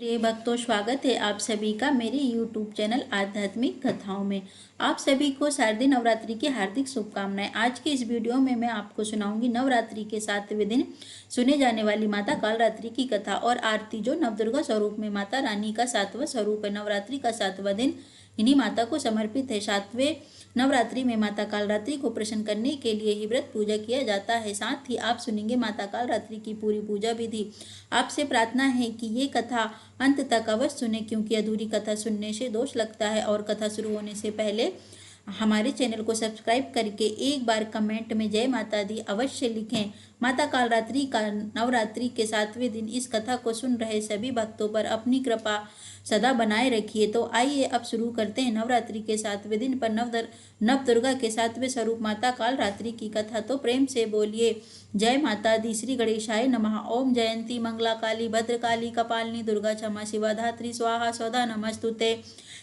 प्रिय भक्तों, स्वागत है आप सभी का मेरे YouTube चैनल आध्यात्मिक कथाओं में। आप सभी को शारदीय नवरात्रि की हार्दिक शुभकामनाएं। आज के इस वीडियो में मैं आपको सुनाऊंगी नवरात्रि के 7वें दिन सुने जाने वाली माता कालरात्रि की कथा और आरती, जो नवदुर्गा स्वरूप में माता रानी का 7वां स्वरूप है। नवरात्रि का 7वां दिन इन्हीं माता को समर्पित है। 7वें नवरात्रि में माता कालरात्रि को प्रसन्न करने के लिए ही व्रत पूजा किया जाता है। साथ ही आप सुनेंगे माता कालरात्रि की पूरी पूजा विधि। आपसे प्रार्थना है कि ये कथा अंत तक अवश्य सुने, क्योंकि अधूरी कथा सुनने से दोष लगता है। और कथा शुरू होने से पहले हमारे चैनल को सब्सक्राइब करके एक बार कमेंट में जय माता दी अवश्य लिखें। माता कालरात्रि का नवरात्रि के 7वें दिन इस कथा को सुन रहे सभी भक्तों पर अपनी कृपा सदा बनाए रखिए। तो आइए अब शुरू करते हैं नवरात्रि के 7वें दिन पर नवदुर्गा के 7वें स्वरूप माता कालरात्रि की कथा। तो प्रेम से बोलिए जय माता दी। श्री गणेशाय नमः। ओम जयंती मंगला काली भद्रकाली कपालिनी दुर्गा क्षमा शिवा धात्री स्वाहा स्वधा नमस्तुते।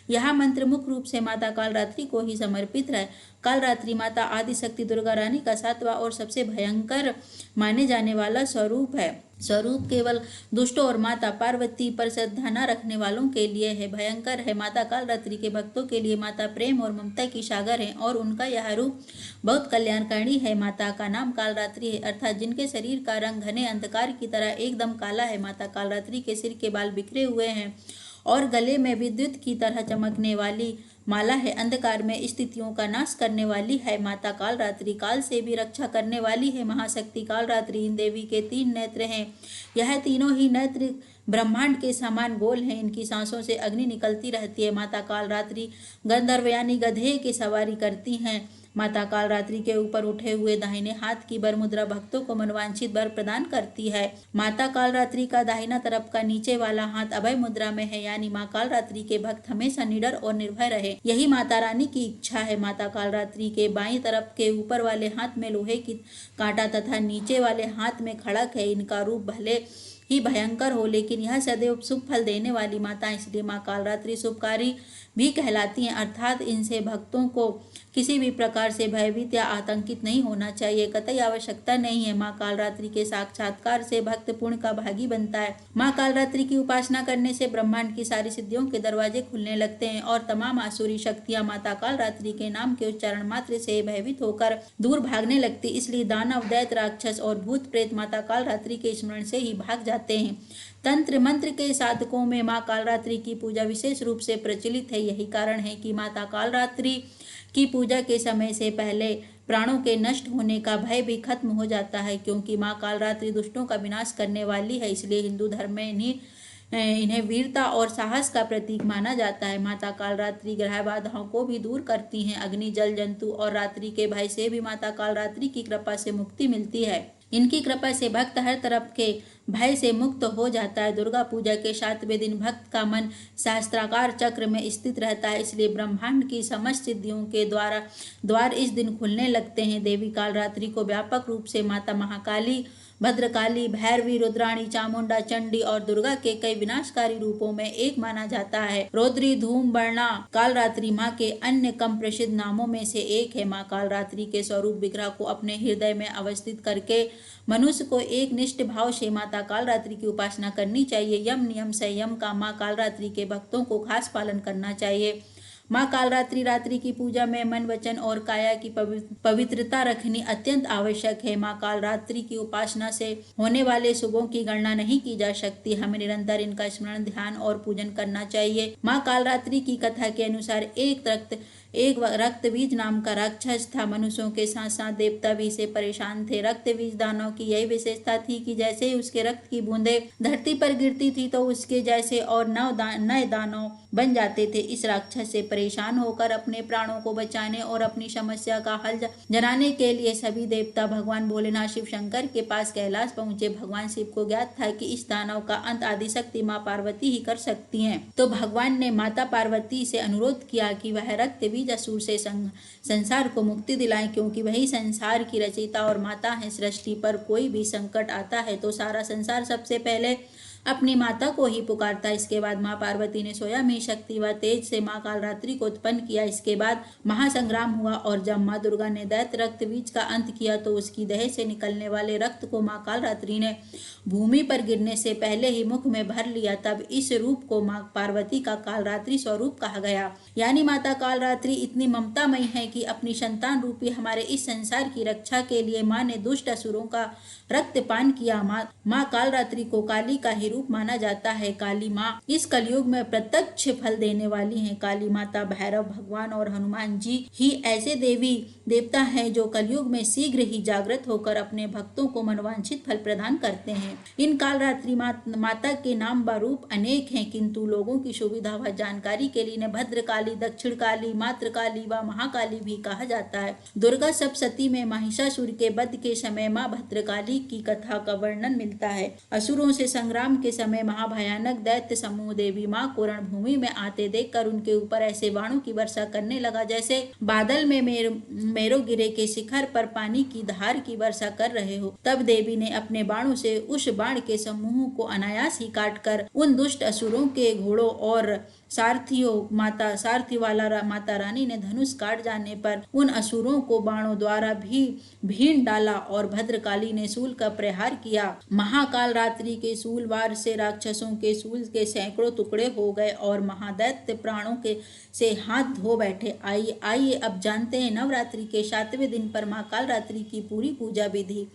यह मंत्र मुख्य रूप से माता कालरात्रि को ही समर्पित है। कालरात्रि माता आदिशक्ति दुर्गा रानी का 7वां और सबसे भयंकर माने जाने वाला स्वरूप है। स्वरूप केवल दुष्टों और माता पार्वती पर श्रद्धा न रखने वालों के लिए है। भयंकर है। माता कालरात्रि के भक्तों के लिए माता प्रेम और ममता की सागर है और उनका यह रूप बहुत कल्याणकारी है। माता का नाम कालरात्रि है, अर्थात जिनके शरीर का रंग घने अंधकार की तरह एकदम काला है। माता कालरात्रि के सिर के बाल बिखरे हुए हैं और गले में विद्युत की तरह चमकने वाली माला है। अंधकार में स्थितियों का नाश करने वाली है। माता कालरात्रि काल से भी रक्षा करने वाली है। महाशक्ति कालरात्रि इन देवी के 3 नेत्र हैं। यह तीनों ही नेत्र ब्रह्मांड के समान गोल हैं। इनकी सांसों से अग्नि निकलती रहती है। माता कालरात्रि गंधर्व यानी गधे की सवारी करती हैं। माता कालरात्रि के ऊपर उठे हुए दाहिने हाथ की वर मुद्रा भक्तों को मनवांछित वर प्रदान करती है। माता कालरात्रि का दाहिना तरफ का नीचे वाला हाथ अभय मुद्रा में है, यानी माँ कालरात्रि के भक्त हमेशा निडर और निर्भय रहे, यही माता रानी की इच्छा है। माता कालरात्रि के बाईं तरफ के ऊपर वाले हाथ में लोहे की कांटा तथा नीचे वाले हाथ में खड़क है। इनका रूप भले ही भयंकर हो, लेकिन यह सदैव शुभ फल देने वाली माता, इसलिए माँ कालरात्रि शुभकारी भी कहलाती हैं। अर्थात इनसे भक्तों को किसी भी प्रकार से भयभीत या आतंकित नहीं होना चाहिए। कतई आवश्यकता नहीं है। माँ कालरात्रि के साक्षात्कार से भक्त पुण्य का भागी बनता है। माँ कालरात्रि की उपासना करने से ब्रह्मांड की सारी सिद्धियों के दरवाजे खुलने लगते हैं और तमाम आसुरी शक्तियां माता कालरात्रि के नाम के उच्चारण मात्र से भयभीत होकर दूर भागने लगती। इसलिए दानव, दैत्य, राक्षस और भूत प्रेत माता कालरात्रि के स्मरण से ही भाग जाते हैं। तंत्र मंत्र के साधकों में माँ कालरात्रि की पूजा विशेष रूप से प्रचलित है। यही कारण है कि माता कालरात्रि की पूजा के समय से पहले प्राणों के नष्ट होने का भय भी खत्म हो जाता है, क्योंकि माँ कालरात्रि दुष्टों का विनाश करने वाली है। इसलिए हिंदू धर्म में इन्हें वीरता और साहस का प्रतीक माना जाता है। माता कालरात्रि ग्रह बाधाओं को भी दूर करती हैं। अग्नि, जल, जंतु और रात्रि के भय से भी माता कालरात्रि की कृपा से मुक्ति मिलती है। इनकी कृपा से भक्त हर तरफ के भय से मुक्त हो जाता है। दुर्गा पूजा के 7वें दिन भक्त का मन सहस्त्राकार चक्र में स्थित रहता है, इसलिए ब्रह्मांड की समस्त सिद्धियों के द्वार इस दिन खुलने लगते हैं। देवी कालरात्रि को व्यापक रूप से माता महाकाली, भद्रकाली, भैरवी, रुद्राणी, चामुंडा, चंडी और दुर्गा के कई विनाशकारी रूपों में एक माना जाता है। रौद्री, धूम, वर्णा कालरात्रि माँ के अन्य कम प्रसिद्ध नामों में से एक है। माँ कालरात्रि के स्वरूप विग्रह को अपने हृदय में अवस्थित करके मनुष्य को एक निष्ठ भाव से माता कालरात्रि की उपासना करनी चाहिए। यम नियम संयम का माँ कालरात्रि के भक्तों को खास पालन करना चाहिए। माँ कालरात्रि रात्रि की पूजा में मन, वचन और काया की पवित्रता रखनी अत्यंत आवश्यक है। माँ कालरात्रि की उपासना से होने वाले शुभों की गणना नहीं की जा सकती। हमें निरंतर इनका स्मरण, ध्यान और पूजन करना चाहिए। माँ कालरात्रि की कथा के अनुसार एक रक्तबीज नाम का राक्षस था। मनुष्यों के साथ साथ देवता भी इसे परेशान थे। रक्तबीज दानव की यही विशेषता थी कि जैसे ही उसके रक्त की बूंदें धरती पर गिरती थी तो उसके जैसे और नए दानव बन जाते थे। इस राक्षस से परेशान होकर अपने प्राणों को बचाने और अपनी समस्या का हल जनाने के लिए सभी देवता भगवान भोलेनाथ शिव शंकर के पास कैलाश पहुंचे। भगवान शिव को ज्ञात था कि इस दानव का अंत आदिशक्ति माँ पार्वती ही कर सकती हैं, तो भगवान ने माता पार्वती से अनुरोध किया कि वह रक्तबीज असुर से संसार को मुक्ति दिलाएं, क्योंकि वही संसार की रचयिता और माता है। सृष्टि पर कोई भी संकट आता है तो सारा संसार सबसे पहले अपनी माता को ही पुकारता। इसके बाद माँ पार्वती ने सोया में शक्ति व तेज से माँ कालरात्रि को उत्पन्न किया। इसके बाद महासंग्राम हुआ और जब माँ दुर्गा ने दैत्य रक्त बीज का अंत किया तो उसकी देह से निकलने वाले रक्त को माँ कालरात्रि ने भूमि पर गिरने से पहले ही मुख में भर लिया। तब इस रूप को माँ पार्वती का कालरात्रि स्वरूप कहा गया। यानी माता कालरात्रि इतनी ममतामयी है कि अपनी संतान रूपी हमारे इस संसार की रक्षा के लिए माँ ने दुष्ट असुरों का रक्तपान किया। माँ कालरात्रि को काली का ही रूप माना जाता है। काली माँ इस कलयुग में प्रत्यक्ष फल देने वाली हैं। काली माता, भैरव भगवान और हनुमान जी ही ऐसे देवी देवता हैं जो कलयुग में शीघ्र ही जागृत होकर अपने भक्तों को मनवांछित फल प्रदान करते हैं। इन कालरात्रि माता के नाम व रूप अनेक हैं, किंतु लोगों की सुविधा व जानकारी के लिए इन्हें भद्रकाली, दक्षिण काली, मातृकाली व महाकाली भी कहा जाता है। दुर्गा सप्तशती में महिषासुर के वध के समय माँ भद्रकाली की कथा का वर्णन मिलता है। असुरों से संग्राम के समय महाभयानक दैत्य समूह देवी माँ को रणभूमि में आते देखकर उनके ऊपर ऐसे बाणों की वर्षा करने लगा जैसे बादल में मेरो गिरे के शिखर पर पानी की धार की वर्षा कर रहे हो। तब देवी ने अपने बाणों से उस बाण के समूह को अनायास ही काटकर उन दुष्ट असुरों के घोड़ों और सारथी वाला माता रानी ने धनुष काट जाने पर उन असुरों को बाणों द्वारा भी भीन डाला और भद्रकाली ने शूल का प्रहार किया। महाकाल रात्रि के शूल वार से राक्षसों के शूल के सैकड़ों टुकड़े हो गए और महादैत्य प्राणों के से हाथ धो बैठे। आइए अब जानते हैं नवरात्रि के 7वें दिन पर माँ कालरात्रि की पूरी पूजा विधि।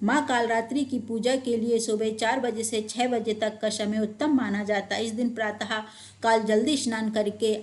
माँ कालरात्रि की पूजा के लिए सुबह 4 बजे से 6 बजे तक का समय उत्तम माना जाता है। इस दिन प्रातः काल जल्दी स्नान करके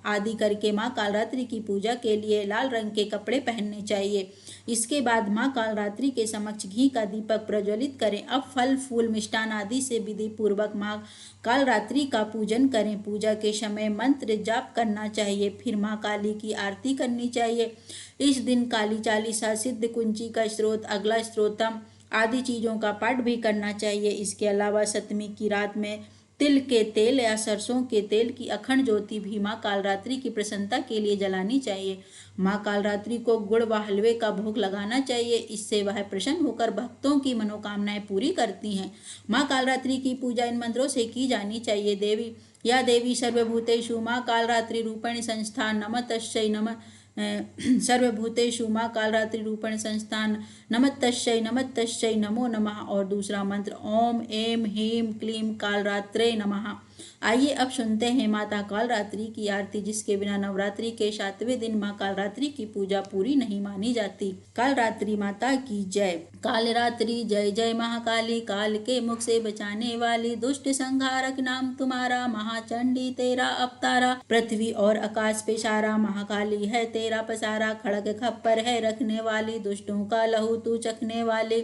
आदि करके माँ कालरात्रि की पूजा के लिए लाल रंग के कपड़े पहनने चाहिए। इसके बाद माँ कालरात्रि के समक्ष घी का दीपक प्रज्वलित करें। अब फल फूल मिष्टान आदि से विधि पूर्वक माँ कालरात्रि का पूजन करें। पूजा के समय मंत्र जाप करना चाहिए, फिर माँ काली की आरती करनी चाहिए। इस दिन काली चालीसा, सिद्ध कुंची का स्त्रोत, अगला स्त्रोतम आदि चीजों का पाठ भी करना चाहिए। इसके अलावा सप्तमी की रात में तिल के तेल या सरसों के तेल की अखंड ज्योति भी माँ कालरात्रि की प्रसन्नता के लिए जलानी चाहिए। माँ कालरात्रि को गुड़ व हलवे का भोग लगाना चाहिए, इससे वह प्रसन्न होकर भक्तों की मनोकामनाएं पूरी करती हैं। माँ कालरात्रि की पूजा इन मंत्रों से की जानी चाहिए। देवी सर्वभूतेषु माँ कालरात्रि रूपेण संस्थान नमस्तस्यै नमः सर्वभूतेषु माँ कालरात्रि रूपेण संस्थान नमस्तस्यै नमो नमः। और दूसरा मंत्र ओम ऐं ह्रीं क्लीं कालरात्रे नमः। आइए अब सुनते हैं माता कालरात्रि की आरती, जिसके बिना नवरात्रि के 7वें दिन माँ कालरात्रि की पूजा पूरी नहीं मानी जाती। कालरात्रि माता की जय। कालरात्रि जय जय महाकाली, काल के मुख से बचाने वाली, दुष्ट संहारक नाम तुम्हारा, महाचंडी तेरा अवतारा, पृथ्वी और आकाश पे सारा, महाकाली है तेरा पसारा, खड़ग खप्पर है रखने वाली, दुष्टों का लहू तू चखने वाली,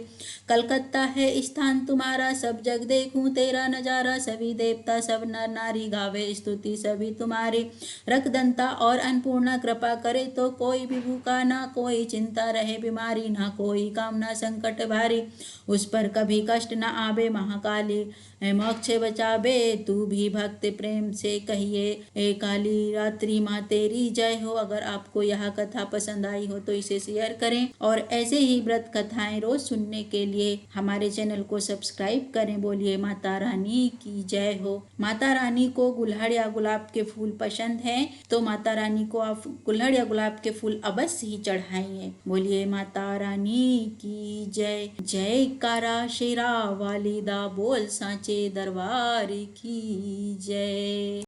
कलकत्ता है स्थान तुम्हारा, सब जग देखूं तेरा नजारा, सभी देवता सब नर नारी गावे स्तुति सभी तुम्हारी, रखदंता और अन्नपूर्णा कृपा करे तो कोई भी भूखा ना कोई चिंता रहे बीमारी, ना कोई कामना संकट भारी, उस पर कभी कष्ट न आवे, महाकाली मोक्ष बचावे, तू भी भक्त प्रेम से कहिए ए काली रात्रि माँ तेरी जय हो। अगर आपको यह कथा पसंद आई हो तो इसे शेयर करें और ऐसे ही व्रत कथाएं रोज सुनने के लिए हमारे चैनल को सब्सक्राइब करें। बोलिए माता रानी की जय हो। माता रानी को गुलहड़ या गुलाब के फूल पसंद है तो माता रानी को आप गुलहड़ या गुलाब के फूल अवश्य ही चढ़ाइए। बोलिए माता रानी की जय। जय कारा शेरा वाली दा बोल सांचे दरबार की जय।